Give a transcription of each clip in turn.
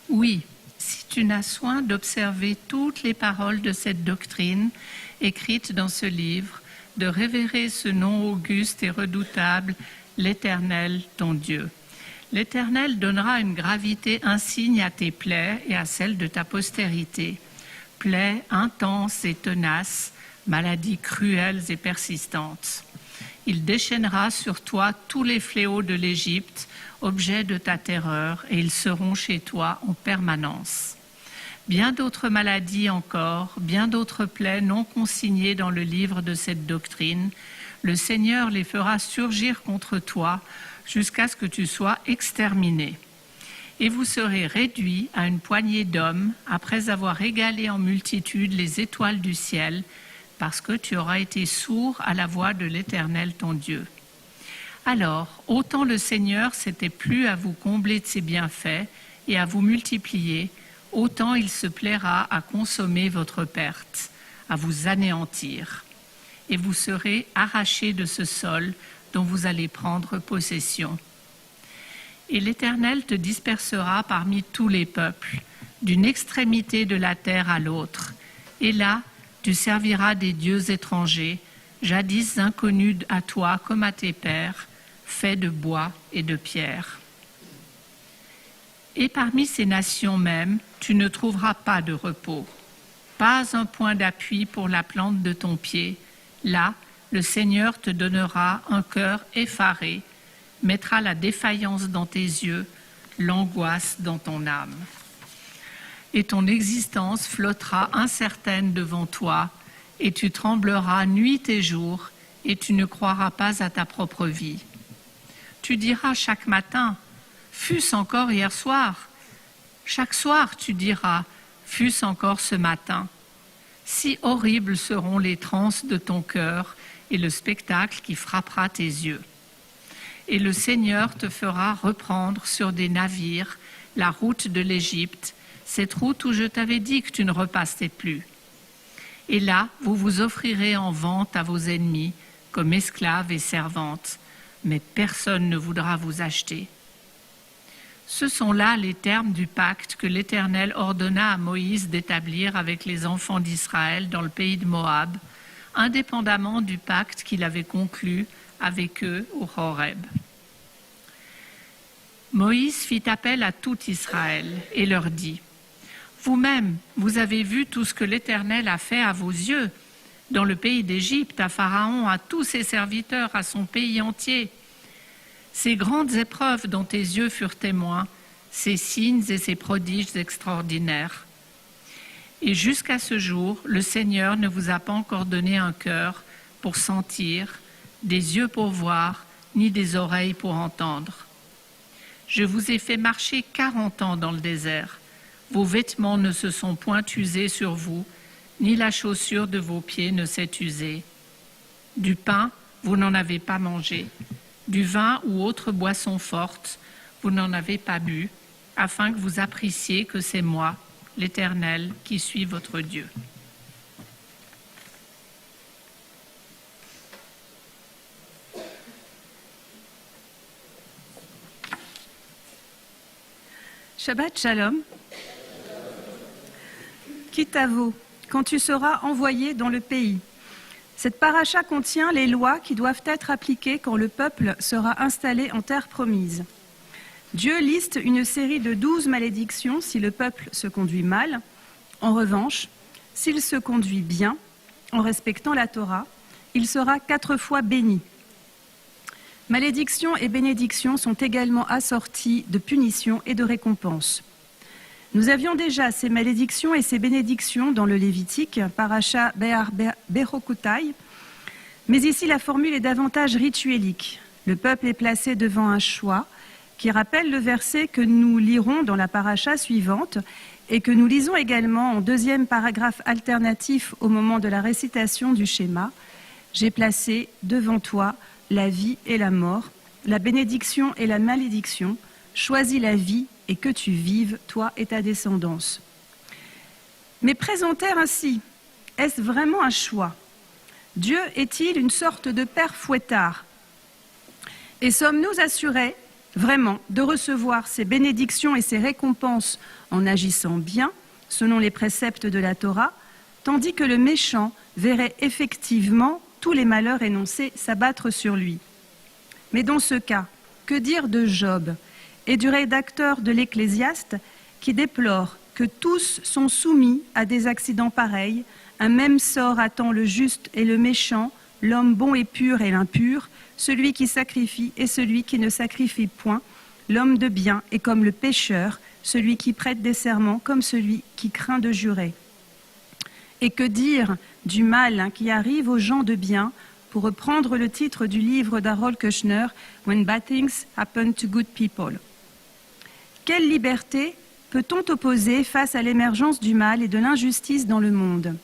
Oui, si tu n'as soin d'observer toutes les paroles de cette doctrine écrites dans ce livre, de révérer ce nom auguste et redoutable, l'Éternel, ton Dieu. L'Éternel donnera une gravité insigne à tes plaies et à celles de ta postérité. Plaies intenses et tenaces, maladies cruelles et persistantes. Il déchaînera sur toi tous les fléaux de l'Égypte, objet de ta terreur, et ils seront chez toi en permanence. Bien d'autres maladies encore, bien d'autres plaies non consignées dans le livre de cette doctrine, le Seigneur les fera surgir contre toi jusqu'à ce que tu sois exterminé. Et vous serez réduits à une poignée d'hommes après avoir égalé en multitude les étoiles du ciel, parce que tu auras été sourd à la voix de l'Éternel ton Dieu. Alors, autant le Seigneur s'était plu à vous combler de ses bienfaits et à vous multiplier, autant il se plaira à consommer votre perte, à vous anéantir. Et vous serez arrachés de ce sol dont vous allez prendre possession. Et l'Éternel te dispersera parmi tous les peuples, d'une extrémité de la terre à l'autre. Et là, tu serviras des dieux étrangers, jadis inconnus à toi comme à tes pères, faits de bois et de pierre. Et parmi ces nations mêmes, tu ne trouveras pas de repos, pas un point d'appui pour la plante de ton pied. Là, le Seigneur te donnera un cœur effaré, mettra la défaillance dans tes yeux, l'angoisse dans ton âme. Et ton existence flottera incertaine devant toi, et tu trembleras nuit et jour, et tu ne croiras pas à ta propre vie. Tu diras chaque matin, fût-ce encore hier soir. Chaque soir, tu diras, fût-ce encore ce matin. Si horribles seront les transes de ton cœur et le spectacle qui frappera tes yeux. Et le Seigneur te fera reprendre sur des navires la route de l'Égypte, cette route où je t'avais dit que tu ne repassais plus. Et là, vous vous offrirez en vente à vos ennemis comme esclaves et servantes, mais personne ne voudra vous acheter. Ce sont là les termes du pacte que l'Éternel ordonna à Moïse d'établir avec les enfants d'Israël dans le pays de Moab, indépendamment du pacte qu'il avait conclu avec eux au Horeb. Moïse fit appel à tout Israël et leur dit : Vous-même, vous avez vu tout ce que l'Éternel a fait à vos yeux, dans le pays d'Égypte, à Pharaon, à tous ses serviteurs, à son pays entier. Ces grandes épreuves dont tes yeux furent témoins, ces signes et ces prodiges extraordinaires. Et jusqu'à ce jour, le Seigneur ne vous a pas encore donné un cœur pour sentir, des yeux pour voir, ni des oreilles pour entendre. Je vous ai fait marcher 40 ans dans le désert. Vos vêtements ne se sont point usés sur vous, ni la chaussure de vos pieds ne s'est usée. Du pain, vous n'en avez pas mangé. Du vin ou autre boisson forte, vous n'en avez pas bu, afin que vous appréciez que c'est moi, l'Éternel, qui suis votre Dieu. Shabbat Shalom. Kitavo, quand tu seras envoyé dans le pays. Cette paracha contient les lois qui doivent être appliquées quand le peuple sera installé en terre promise. Dieu liste une série de 12 malédictions si le peuple se conduit mal. En revanche, s'il se conduit bien, en respectant la Torah, il sera 4 fois béni. Malédictions et bénédictions sont également assorties de punitions et de récompenses. Nous avions déjà ces malédictions et ces bénédictions dans le Lévitique, Paracha Berokotai, mais ici la formule est davantage rituelique. Le peuple est placé devant un choix qui rappelle le verset que nous lirons dans la paracha suivante et que nous lisons également en deuxième paragraphe alternatif au moment de la récitation du schéma. J'ai placé devant toi la vie et la mort, la bénédiction et la malédiction. Choisis la vie et que tu vives, toi et ta descendance. Mais présenter ainsi, est-ce vraiment un choix ? Dieu est-il une sorte de père fouettard ? Et sommes-nous assurés vraiment de recevoir ses bénédictions et ses récompenses en agissant bien, selon les préceptes de la Torah, tandis que le méchant verrait effectivement tous les malheurs énoncés s'abattre sur lui. Mais dans ce cas, que dire de Job et du rédacteur de l'Ecclésiaste qui déplore que tous sont soumis à des accidents pareils, un même sort attend le juste et le méchant, l'homme bon et pur et l'impur, celui qui sacrifie et celui qui ne sacrifie point, l'homme de bien est comme le pécheur, celui qui prête des serments comme celui qui craint de jurer. Et que dire du mal qui arrive aux gens de bien, pour reprendre le titre du livre d'Harold Kushner, When Bad Things Happen to Good People. Quelle liberté peut-on opposer face à l'émergence du mal et de l'injustice dans le monde ?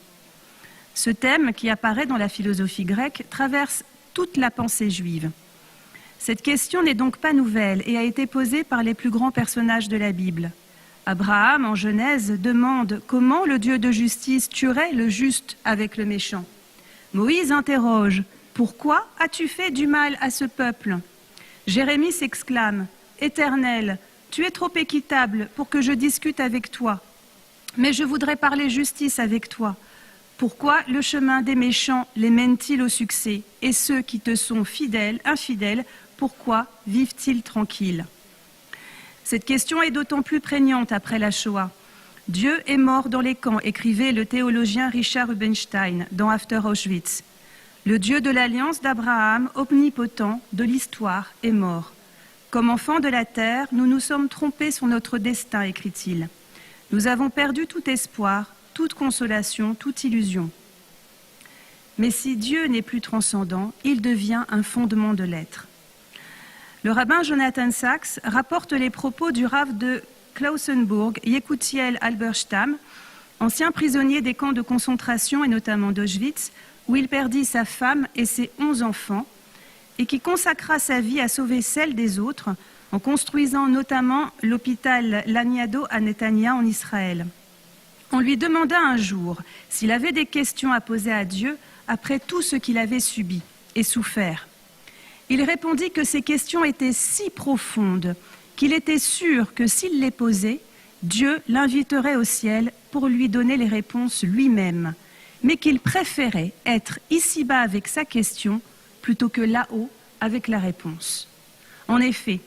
Ce thème, qui apparaît dans la philosophie grecque, traverse toute la pensée juive. Cette question n'est donc pas nouvelle et a été posée par les plus grands personnages de la Bible. Abraham, en Genèse, demande comment le Dieu de justice tuerait le juste avec le méchant. Moïse interroge « Pourquoi as-tu fait du mal à ce peuple ?» Jérémie s'exclame « Éternel, tu es trop équitable pour que je discute avec toi, mais je voudrais parler justice avec toi. Pourquoi le chemin des méchants les mène-t-il au succès, et ceux qui te sont fidèles, infidèles, pourquoi vivent-ils tranquilles ?» Cette question est d'autant plus prégnante après la Shoah. Dieu est mort dans les camps, écrivait le théologien Richard Rubinstein dans After Auschwitz. Le Dieu de l'alliance d'Abraham, omnipotent de l'histoire, est mort. Comme enfants de la terre, nous nous sommes trompés sur notre destin, écrit-il. Nous avons perdu tout espoir, toute consolation, toute illusion. Mais si Dieu n'est plus transcendant, il devient un fondement de l'être. Le rabbin Jonathan Sachs rapporte les propos du Rav de Klausenburg, Yekutiel Alberstam, ancien prisonnier des camps de concentration et notamment d'Auschwitz, où il perdit sa femme et ses 11 enfants, et qui consacra sa vie à sauver celle des autres, en construisant notamment l'hôpital Laniado à Netanya en Israël. On lui demanda un jour s'il avait des questions à poser à Dieu après tout ce qu'il avait subi et souffert. Il répondit que ces questions étaient si profondes qu'il était sûr que s'il les posait, Dieu l'inviterait au ciel pour lui donner les réponses lui-même, mais qu'il préférait être ici-bas avec sa question plutôt que là-haut avec la réponse. En effet,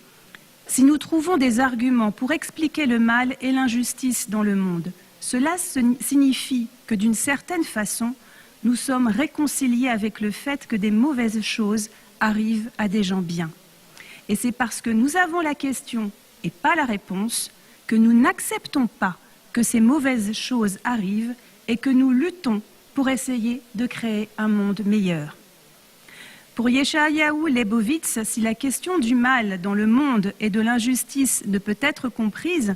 si nous trouvons des arguments pour expliquer le mal et l'injustice dans le monde, cela signifie que d'une certaine façon, nous sommes réconciliés avec le fait que des mauvaises choses arrivent à des gens bien. Et c'est parce que nous avons la question et pas la réponse que nous n'acceptons pas que ces mauvaises choses arrivent et que nous luttons pour essayer de créer un monde meilleur. Pour Yeshayahu Lebovitz, si la question du mal dans le monde et de l'injustice ne peut être comprise,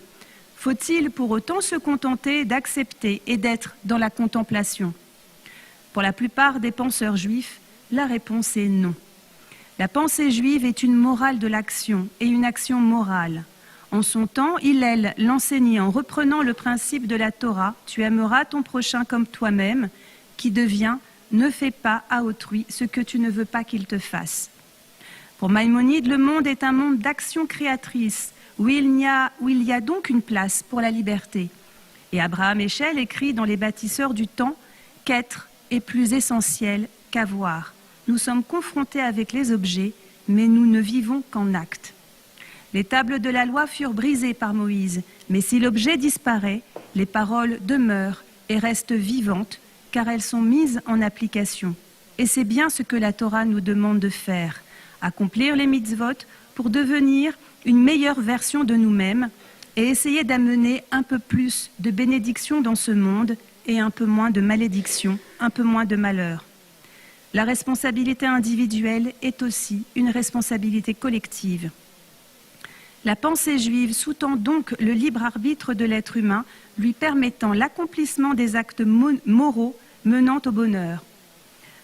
faut-il pour autant se contenter d'accepter et d'être dans la contemplation ? Pour la plupart des penseurs juifs, la réponse est non. La pensée juive est une morale de l'action et une action morale. En son temps, Hillel l'enseignait en reprenant le principe de la Torah « Tu aimeras ton prochain comme toi-même » qui devient « Ne fais pas à autrui ce que tu ne veux pas qu'il te fasse ». Pour Maïmonide, le monde est un monde d'action créatrice où il y a donc une place pour la liberté. Et Abraham Eshel écrit dans Les bâtisseurs du temps qu'être est plus essentiel qu'avoir. Nous sommes confrontés avec les objets, mais nous ne vivons qu'en actes. Les tables de la loi furent brisées par Moïse, mais si l'objet disparaît, les paroles demeurent et restent vivantes, car elles sont mises en application. Et c'est bien ce que la Torah nous demande de faire, accomplir les mitzvot pour devenir une meilleure version de nous-mêmes et essayer d'amener un peu plus de bénédiction dans ce monde et un peu moins de malédiction, un peu moins de malheur. La responsabilité individuelle est aussi une responsabilité collective. La pensée juive sous-tend donc le libre arbitre de l'être humain, lui permettant l'accomplissement des actes moraux menant au bonheur.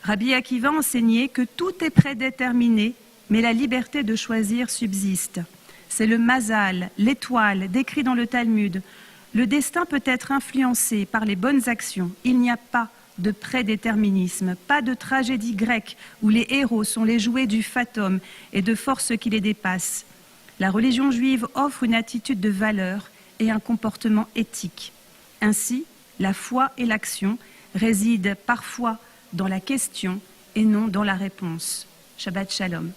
Rabbi Akiva enseignait que tout est prédéterminé, mais la liberté de choisir subsiste. C'est le mazal, l'étoile, décrit dans le Talmud. Le destin peut être influencé par les bonnes actions. Il n'y a pas de prédéterminisme, pas de tragédie grecque où les héros sont les jouets du fatum et de forces qui les dépassent. La religion juive offre une attitude de valeur et un comportement éthique. Ainsi, la foi et l'action résident parfois dans la question et non dans la réponse. Shabbat Shalom.